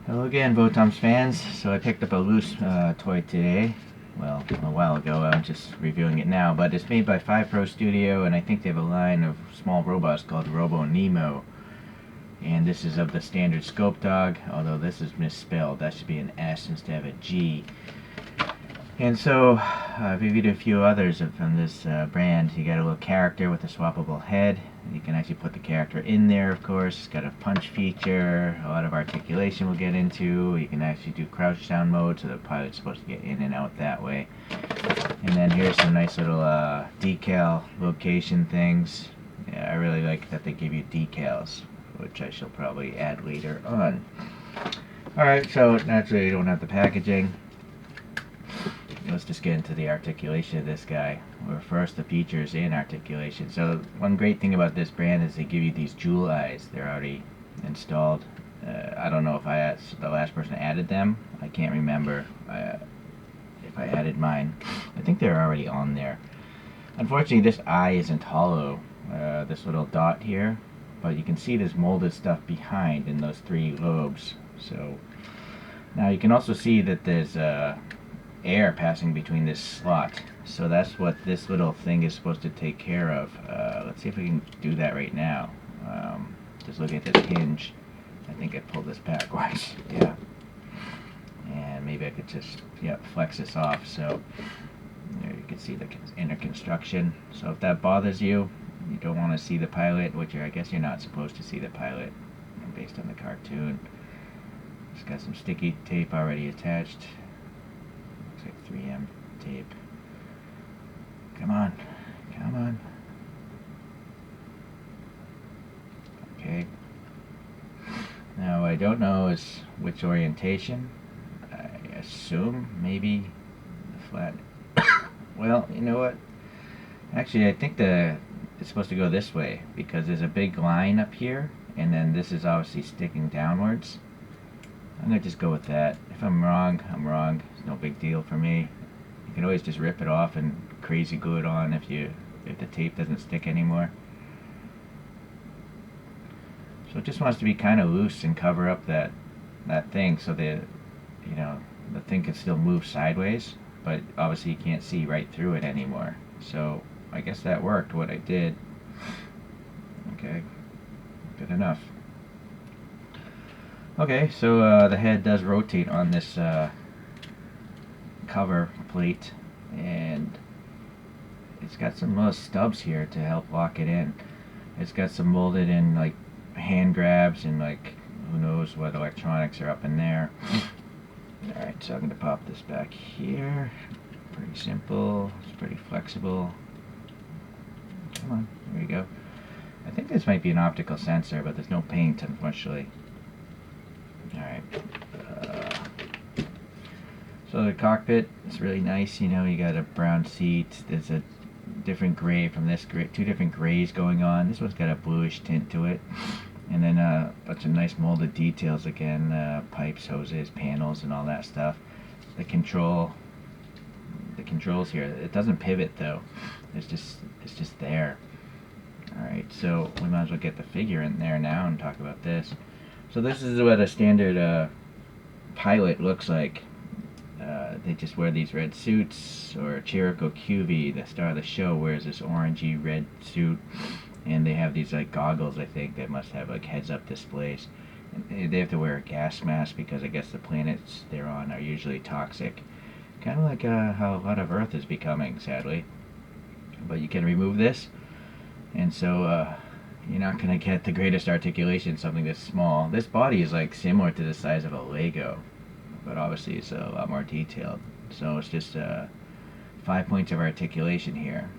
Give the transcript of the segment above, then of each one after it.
Hello again, VOTOMS fans. So I picked up a loose toy today. Well, a while ago. I'm just reviewing it now. But it's made by 5 Pro Studio, and I think they have a line of small robots called Robonimo. And this is of the standard Scopedog, although this is misspelled. That should be an S instead of a G. And so I've reviewed a few others from this brand. You got a little character with a swappable head. You can actually put the character in there, of course. It's got a punch feature, a lot of articulation we'll get into. You can actually do crouch down mode, so the pilot's supposed to get in and out that way. And then here's some nice little decal location things. Yeah, I really like that they give you decals, which I shall probably add later on. Alright, so naturally you don't have the packaging. Let's just get into the articulation of this guy. Or first, the features in articulation. So one great thing about this brand is they give you these jewel eyes. They're already installed. I don't know if the last person added them. I can't remember if I added mine. I think they're already on there. Unfortunately, this eye isn't hollow. This little dot here. But you can see this molded stuff behind in those 3 lobes. So now you can also see that there's air passing between this slot, so that's what this little thing is supposed to take care of. Let's see if we can do that right now. Just look at this hinge. I think I pulled this backwards. Yeah, and maybe I could just flex this off, so there you can see the inner construction. So if that bothers you, you don't want to see the pilot, which I guess you're not supposed to see the pilot based on the cartoon. It's got some sticky tape already attached. Looks like 3M tape. Come on. Come on. Okay. Now I don't know is which orientation. I assume maybe the flat. Well, you know what? Actually, I think it's supposed to go this way because there's a big line up here, and then this is obviously sticking downwards. I'm going to just go with that. If I'm wrong, I'm wrong. It's no big deal for me. You can always just rip it off and crazy glue it on if the tape doesn't stick anymore. So it just wants to be kind of loose and cover up that thing so the thing can still move sideways, but obviously you can't see right through it anymore. So I guess that worked, what I did. Okay, good enough. Okay, so the head does rotate on this cover plate, and it's got some little stubs here to help lock it in. It's got some molded in like hand grabs and like who knows what electronics are up in there. Alright, so I'm going to pop this back here. Pretty simple, it's pretty flexible. Come on, there we go. I think this might be an optical sensor, but there's no paint, unfortunately. Alright. So the cockpit is really nice. You got a brown seat. There's a different gray from this gray, 2 different grays going on. This one's got a bluish tint to it. And then a bunch of nice molded details again, pipes, hoses, panels, and all that stuff. The controls here. It doesn't pivot though. It's just there. Alright, so we might as well get the figure in there now and talk about this. So this is what a standard pilot looks like. They just wear these red suits, or Chirico QV, the star of the show, wears this orangey red suit, and they have these like goggles, I think, that must have like heads-up displays. And they have to wear a gas mask because I guess the planets they're on are usually toxic. Kind of like how a lot of Earth is becoming, sadly. But you can remove this, and so you're not going to get the greatest articulation, something this small. This body is like similar to the size of a Lego, but obviously it's a lot more detailed. So it's just 5 points of articulation here.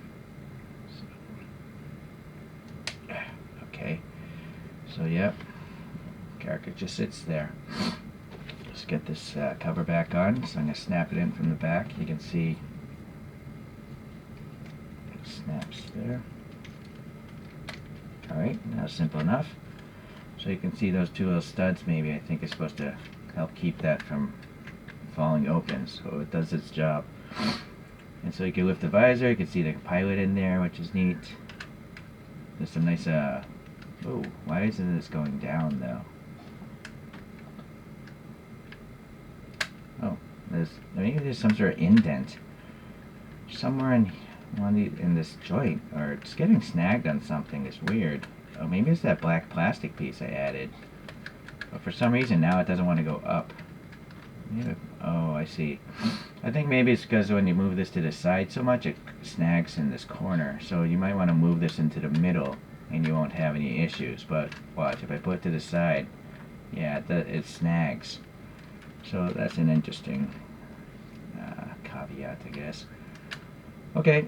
Okay, so yep, character just sits there. Let's get this cover back on. So I'm going to snap it in from the back. You can see it snaps there. Alright, now simple enough. So you can see those 2 little studs maybe I think is supposed to help keep that from falling open, so it does its job. And so you can lift the visor, you can see the pilot in there, which is neat. There's some nice oh, why isn't this going down though? Maybe there's some sort of indent somewhere in this joint, or it's getting snagged on something. It's weird. Oh, maybe it's that black plastic piece I added. But for some reason now it doesn't want to go up. Maybe, oh, I see. I think maybe it's because when you move this to the side so much, it snags in this corner. So you might want to move this into the middle, and you won't have any issues. But watch, if I put it to the side, yeah, it snags. So that's an interesting caveat, I guess. Okay,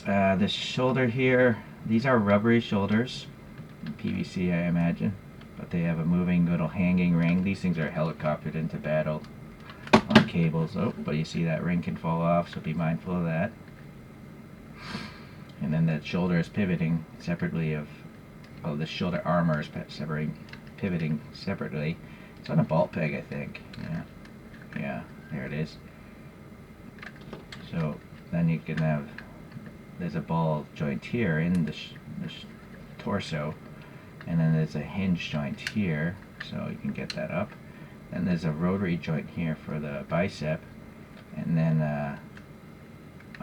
this shoulder here, these are rubbery shoulders, PVC I imagine, but they have a moving little hanging ring. These things are helicoptered into battle on cables. Oh, but you see that ring can fall off, so be mindful of that. And then that shoulder is pivoting separately the shoulder armor is pivoting separately. It's on a ball peg, I think. Yeah, there it is. So then you can have, there's a ball joint here in the torso, and then there's a hinge joint here, so you can get that up. Then there's a rotary joint here for the bicep, and then a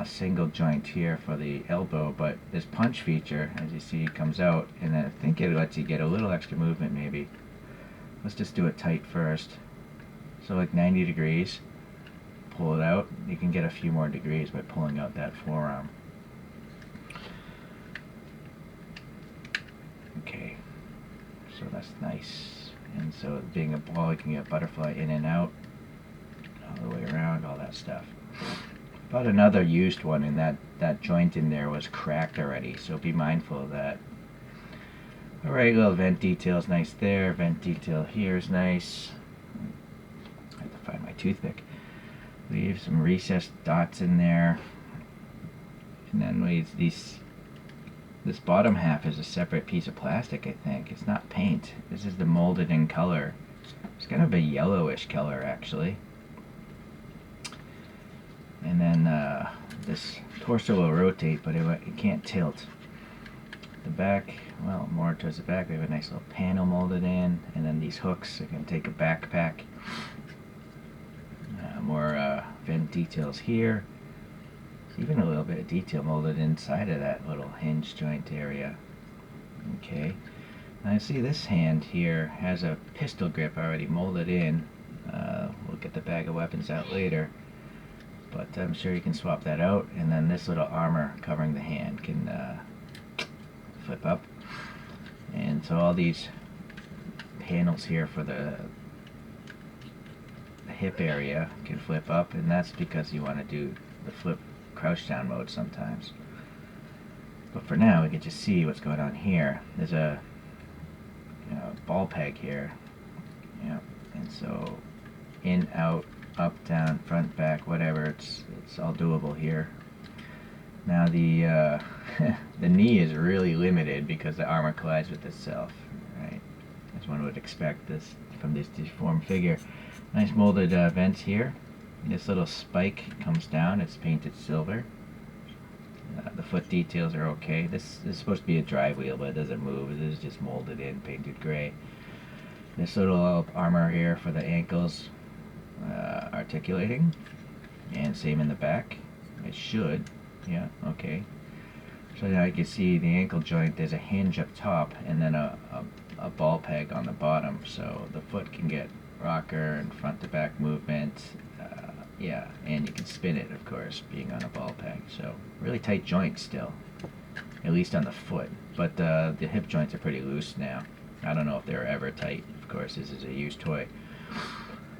single joint here for the elbow. But this punch feature, as you see, comes out, and I think it lets you get a little extra movement maybe. Let's just do it tight first. So like 90 degrees. Pull it out. You can get a few more degrees by pulling out that forearm. Okay, so that's nice. And so being a ball, you can get butterfly in and out, all the way around, all that stuff. But another used one, and that joint in there was cracked already, so be mindful of that. Alright, little vent detail's nice there. Vent detail here is nice. I have to find my toothpick. Leave some recessed dots in there, and then this bottom half is a separate piece of plastic, I think. It's not paint. This is the molded in color. It's kind of a yellowish color, actually. And then this torso will rotate, but it can't tilt. The back, well, more towards the back, we have a nice little panel molded in, and then these hooks, I can take a backpack. More vent details here. There's even a little bit of detail molded inside of that little hinge joint area. Okay. Now I see this hand here has a pistol grip already molded in. We'll get the bag of weapons out later, but I'm sure you can swap that out. And then this little armor covering the hand can flip up. And so all these panels here for the hip area can flip up, and that's because you want to do the flip crouch down mode sometimes. But for now, we can just see what's going on here. There's a ball peg here, and so in, out, up, down, front, back, whatever. It's all doable here. Now the the knee is really limited because the armor collides with itself, right? As one would expect this from this deformed figure. Nice molded vents here. This little spike comes down. It's painted silver. The foot details are okay. This is supposed to be a drive wheel, but it doesn't move. It is just molded in, painted gray. This little armor here for the ankles, articulating, and same in the back. It should, yeah, okay. So now you can see the ankle joint. There's a hinge up top, and then a ball peg on the bottom, so the foot can get rocker and front to back movement. Yeah, and you can spin it, of course, being on a ball peg. So really tight joint still, at least on the foot. But the hip joints are pretty loose now. I don't know if they were ever tight. Of course, this is a used toy.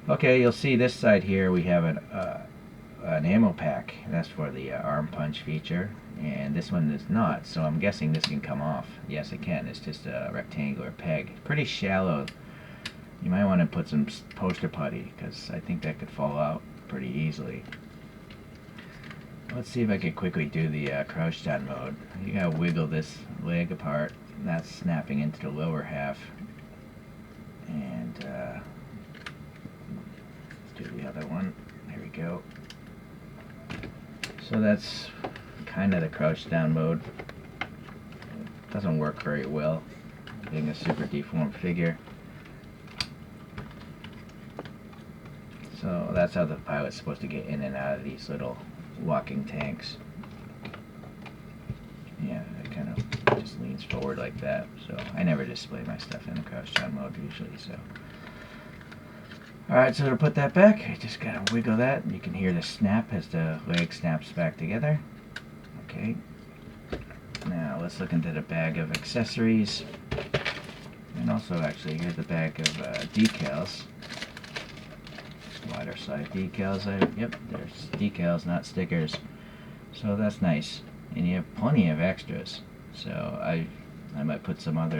Okay, you'll see this side here we have an ammo pack. That's for the arm punch feature, and this one is not. So I'm guessing this can come off. Yes, it can. It's just a rectangular peg. Pretty shallow. You might want to put some poster putty, because I think that could fall out pretty easily. Let's see if I can quickly do the crouch down mode. You gotta wiggle this leg apart, and that's snapping into the lower half. And let's do the other one. There we go. So that's kind of the crouch down mode. It doesn't work very well, being a super deformed figure. So that's how the pilot's supposed to get in and out of these little walking tanks. Yeah, it kind of just leans forward like that. So I never display my stuff in the crouch down mode usually. So, alright, so to put that back, I just gotta wiggle that. You can hear the snap as the leg snaps back together. Okay. Now let's look into the bag of accessories. And also, actually, here's the bag of decals. Wider side decals. Yep, there's decals, not stickers. So that's nice. And you have plenty of extras. So I might put some of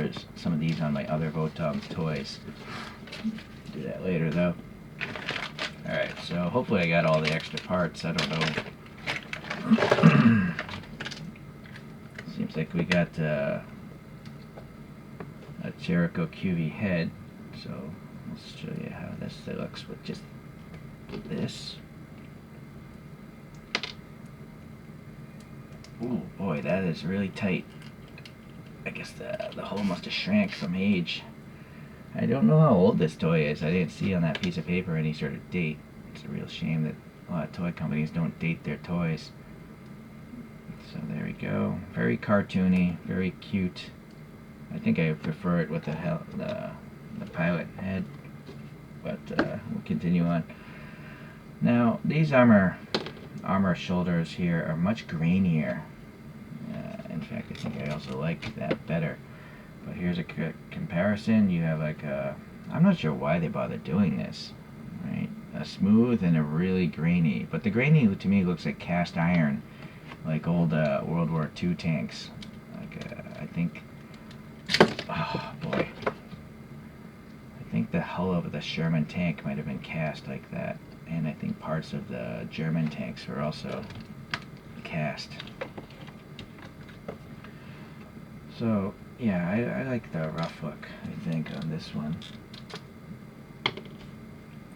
these on my other VOTOMS toys. Do that later though. Alright, so hopefully I got all the extra parts. I don't know. Seems like we got a Chirico QV head. So let's show you how this looks with just this. Ooh, boy, that is really tight. I guess the hole must have shrank from age. I don't know how old this toy is. I didn't see on that piece of paper any sort of date. It's a real shame that a lot of toy companies don't date their toys. So there we go. Very cartoony, very cute. I think I prefer it with the pilot head, but we'll continue on. Now, these armor shoulders here are much grainier. In fact, I think I also like that better. But here's a comparison. You have like I'm not sure why they bother doing this. Right? A smooth and a really grainy. But the grainy to me looks like cast iron, like old World War II tanks. Like I think, oh boy, I think the hull of the Sherman tank might have been cast like that. And I think parts of the German tanks were also cast. So, yeah, I like the rough look, I think, on this one.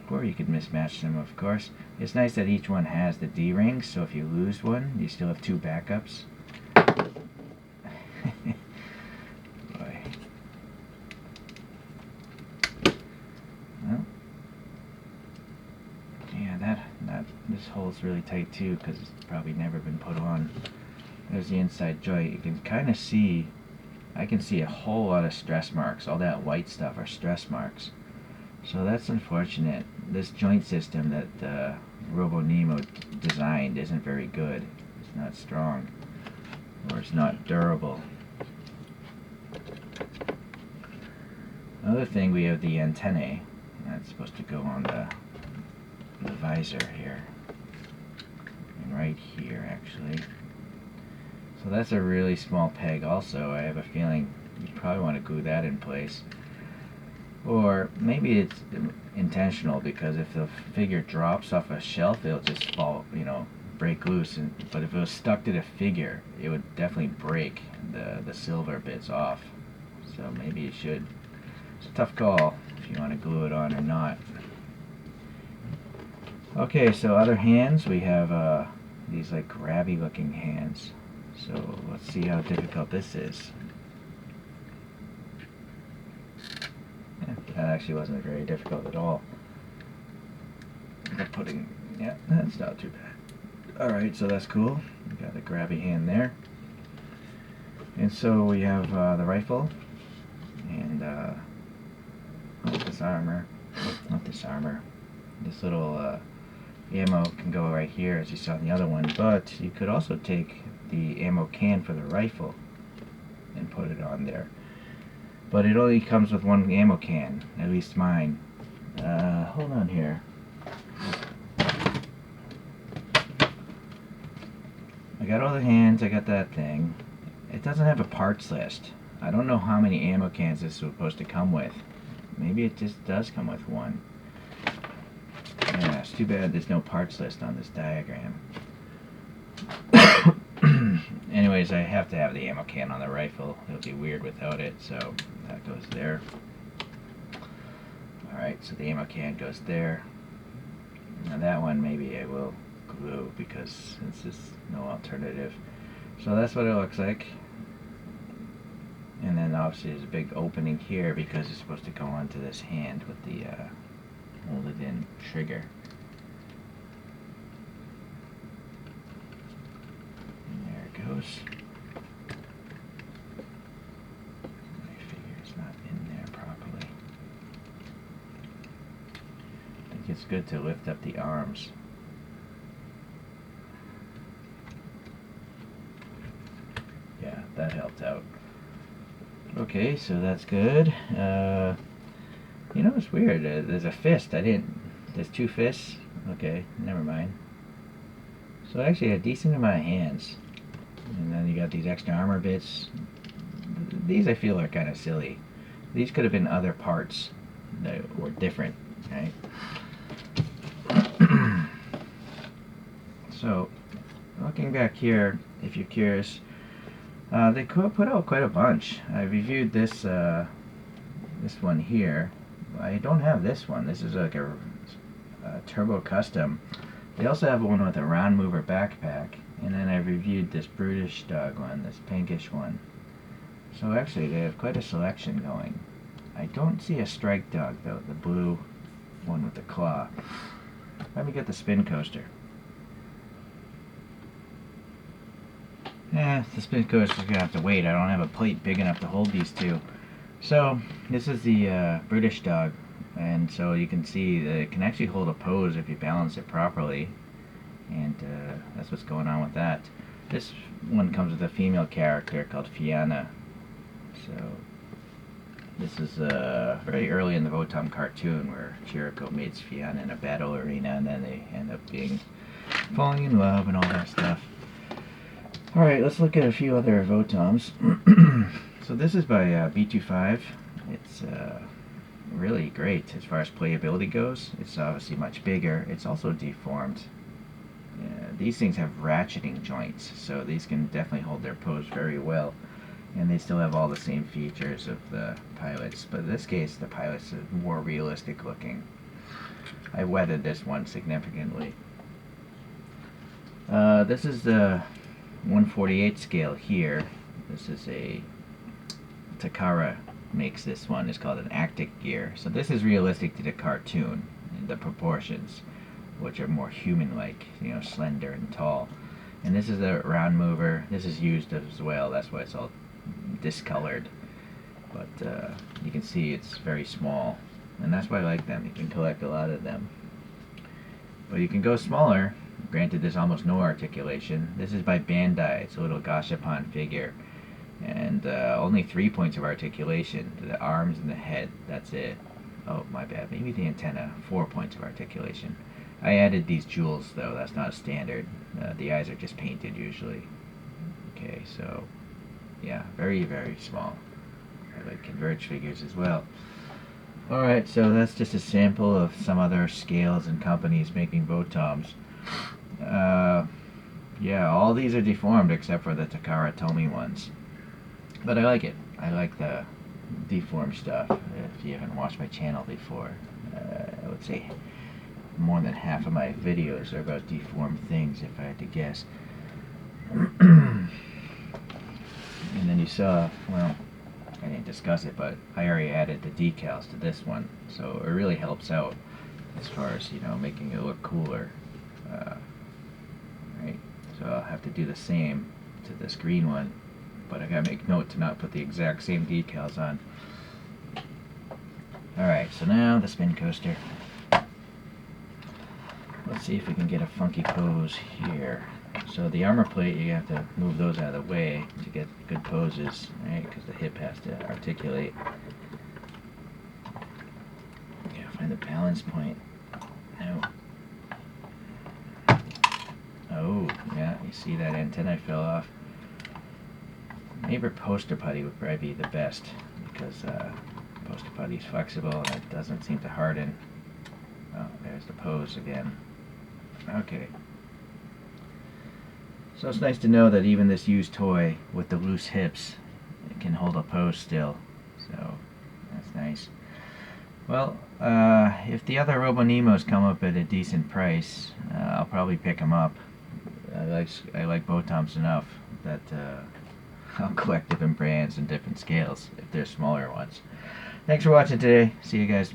Or you could mismatch them, of course. It's nice that each one has the D-rings, so if you lose one, you still have two backups. Boy. Well, yeah, this hole's really tight too, because it's probably never been put on. There's the inside joint. You can kind of see, I can see a whole lot of stress marks. All that white stuff are stress marks. So that's unfortunate. This joint system that Robonimo designed isn't very good. It's not strong, or it's not durable. Another thing, we have the antennae. That's supposed to go on the visor here, and right here actually. So that's a really small peg also. I have a feeling you probably want to glue that in place. Or maybe it's intentional, because if the figure drops off a shelf, it'll just fall, break loose. But if it was stuck to the figure, it would definitely break the silver bits off. So maybe you should. It's a tough call if you want to glue it on or not. Okay, so other hands, we have these like grabby looking hands. So let's see how difficult this is. Yeah, that actually wasn't very difficult at all. Yeah, that's not too bad. Alright, so that's cool. We got a grabby hand there. And so we have the rifle, and this armor, not this armor, this little ammo can go right here, as you saw in the other one, but you could also take the ammo can for the rifle and put it on there. But it only comes with one ammo can, at least mine. Hold on here. I got all the hands, I got that thing. It doesn't have a parts list. I don't know how many ammo cans this is supposed to come with. Maybe it just does come with one. Yeah, it's too bad there's no parts list on this diagram. Anyways, I have to have the ammo can on the rifle. It would be weird without it, so that goes there. Alright, so the ammo can goes there. Now that one maybe I will glue, because since there's no alternative. So that's what it looks like. And then obviously there's a big opening here, because it's supposed to go onto this hand with the molded in trigger. goes. My figure's not in there properly. I think it's good to lift up the arms. Yeah, that helped out. Okay, so that's good. You know, it's weird. There's a fist. There's two fists. Okay, never mind. So I actually had a decent amount of hands. And then you got these extra armor bits. These I feel are kind of silly. These could have been other parts that were different, right? So, looking back here, if you're curious, they could put out quite a bunch. I reviewed this this one here. I don't have this one. This is like a Turbo Custom. They also have one with a round mover backpack, and then I reviewed this brutish dog one, this pinkish one. So actually they have quite a selection going. I don't see a strike dog though, the blue one with the claw. Let me get the spin coaster. The spin coaster's gonna have to wait. I don't have a plate big enough to hold these two. So this is the brutish dog. And so you can see that it can actually hold a pose if you balance it properly, and that's what's going on with that. This one comes with a female character called Fiona. So this is very early in the VOTOM cartoon where Chirico meets Fiona in a battle arena, and then they end up falling in love and all that stuff. Alright, let's look at a few other VOTOMs. So this is by B25. It's really great as far as playability goes. It's obviously much bigger. It's also deformed. These things have ratcheting joints, so these can definitely hold their pose very well, and they still have all the same features of the pilots, but in this case the pilots are more realistic looking. I weathered this one significantly. This is the 1/48 scale here. This is a Takara makes this one. It's called an Actic gear. So this is realistic to the cartoon in the proportions, which are more human-like, you know, slender and tall. And this is a round mover. This is used as well. That's why it's all discolored. But you can see it's very small, and that's why I like them. You can collect a lot of them. But you can go smaller. Granted, there's almost no articulation. This is by Bandai. It's a little gashapon figure. And only 3 points of articulation, the arms and the head, that's it. Oh, my bad, maybe the antenna, 4 points of articulation. I added these jewels though, that's not standard. The eyes are just painted usually. Okay, so yeah, very, very small. I like converged figures as well. Alright, so that's just a sample of some other scales and companies making VOTOMs. Yeah, all these are deformed except for the Takara Tomy ones. But I like it. I like the deformed stuff. If you haven't watched my channel before, I would say more than half of my videos are about deformed things, if I had to guess. And then you saw, well, I didn't discuss it, but I already added the decals to this one, so it really helps out as far as, you know, making it look cooler. Right? So I'll have to do the same to this green one. But I gotta make note to not put the exact same decals on. Alright, so now the spin coaster. Let's see if we can get a funky pose here. So the armor plate, you have to move those out of the way to get good poses, right? Because the hip has to articulate. You gotta find the balance point. No. Oh, yeah, you see that antenna fell off. Maybe poster putty would probably be the best, because poster putty is flexible and it doesn't seem to harden. Oh, there's the pose again. Okay. So it's nice to know that even this used toy with the loose hips, it can hold a pose still. So that's nice. Well, if the other Robonimos come up at a decent price, I'll probably pick them up. I like VOTOMs enough that I'll collect different brands and different scales if they're smaller ones. Thanks for watching today. See you guys.